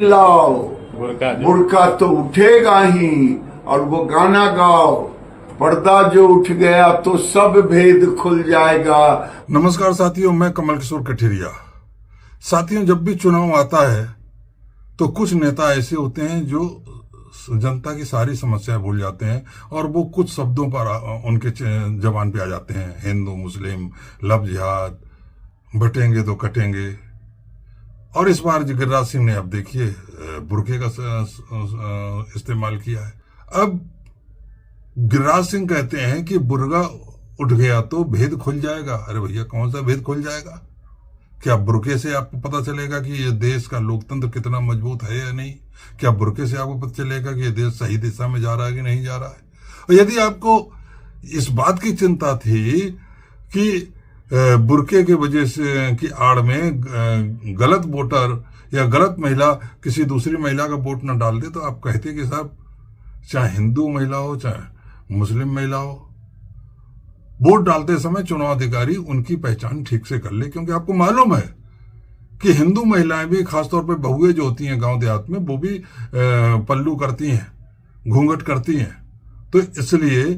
लाओ बुर्का तो उठेगा ही, और वो गाना गाओ, पर्दा जो उठ गया तो सब भेद खुल जाएगा। नमस्कार साथियों, मैं कमल किशोर कठेरिया। साथियों, जब भी चुनाव आता है तो कुछ नेता ऐसे होते हैं जो जनता की सारी समस्याएं भूल जाते हैं और वो कुछ शब्दों पर उनके जबान पे आ जाते हैं। हिंदू मुस्लिम, लव जिहाद, बटेंगे तो कटेंगे। और इस बार गिरिराज सिंह ने अब देखिए बुर्के का इस्तेमाल किया है। अब गिरिराज सिंह कहते हैं कि बुर्का उठ गया तो भेद खुल जाएगा। अरे भैया, कौन सा भेद खुल जाएगा? क्या बुर्के से आपको पता चलेगा कि ये देश का लोकतंत्र कितना मजबूत है या नहीं? क्या बुर्के से आपको पता चलेगा कि ये देश सही दिशा में जा रहा है कि नहीं जा रहा है? और यदि आपको इस बात की चिंता थी कि बुर्के की वजह से की आड़ में गलत वोटर या गलत महिला किसी दूसरी महिला का वोट न डाल दे, तो आप कहते कि साहब, चाहे हिंदू महिला हो चाहे मुस्लिम महिला हो, वोट डालते समय चुनाव अधिकारी उनकी पहचान ठीक से कर ले। क्योंकि आपको मालूम है कि हिंदू महिलाएं भी, खासतौर पर बहुएं जो होती हैं गांव देहात में, वो भी पल्लू करती हैं, घूंघट करती हैं। तो इसलिए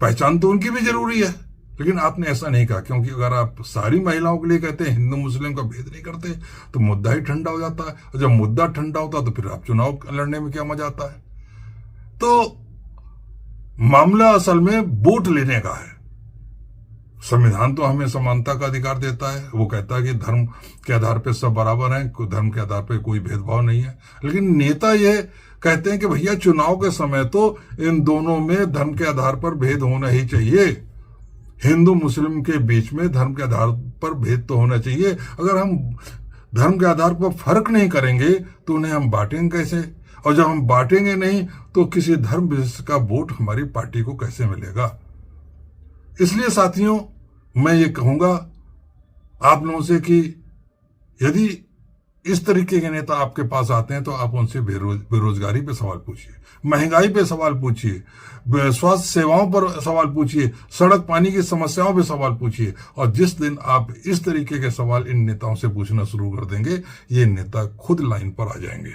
पहचान तो उनकी भी जरूरी है। लेकिन आपने ऐसा नहीं कहा, क्योंकि अगर आप सारी महिलाओं के लिए कहते हैं, हिंदू मुस्लिम का भेद नहीं करते, तो मुद्दा ही ठंडा हो जाता है। और जब मुद्दा ठंडा होता है तो फिर आप चुनाव लड़ने में क्या मजा आता है? तो मामला असल में वोट लेने का है। संविधान तो हमें समानता का अधिकार देता है। वो कहता है कि धर्म के आधार पर सब बराबर हैं, धर्म के आधार पर कोई भेदभाव नहीं है। लेकिन नेता ये कहते हैं कि भैया, चुनाव के समय तो इन दोनों में धर्म के आधार पर भेद होना ही चाहिए। हिंदू मुस्लिम के बीच में धर्म के आधार पर भेद तो होना चाहिए। अगर हम धर्म के आधार पर फर्क नहीं करेंगे तो उन्हें हम बांटेंगे कैसे? और जब हम बांटेंगे नहीं तो किसी धर्म विशिष्ट का वोट हमारी पार्टी को कैसे मिलेगा? इसलिए साथियों, मैं ये कहूंगा आप लोगों से कि यदि इस तरीके के नेता आपके पास आते हैं तो आप उनसे बेरोजगारी पे सवाल पूछिए, महंगाई पे सवाल पूछिए, स्वास्थ्य सेवाओं पर सवाल पूछिए, सड़क पानी की समस्याओं पे सवाल पूछिए। और जिस दिन आप इस तरीके के सवाल इन नेताओं से पूछना शुरू कर देंगे, ये नेता खुद लाइन पर आ जाएंगे।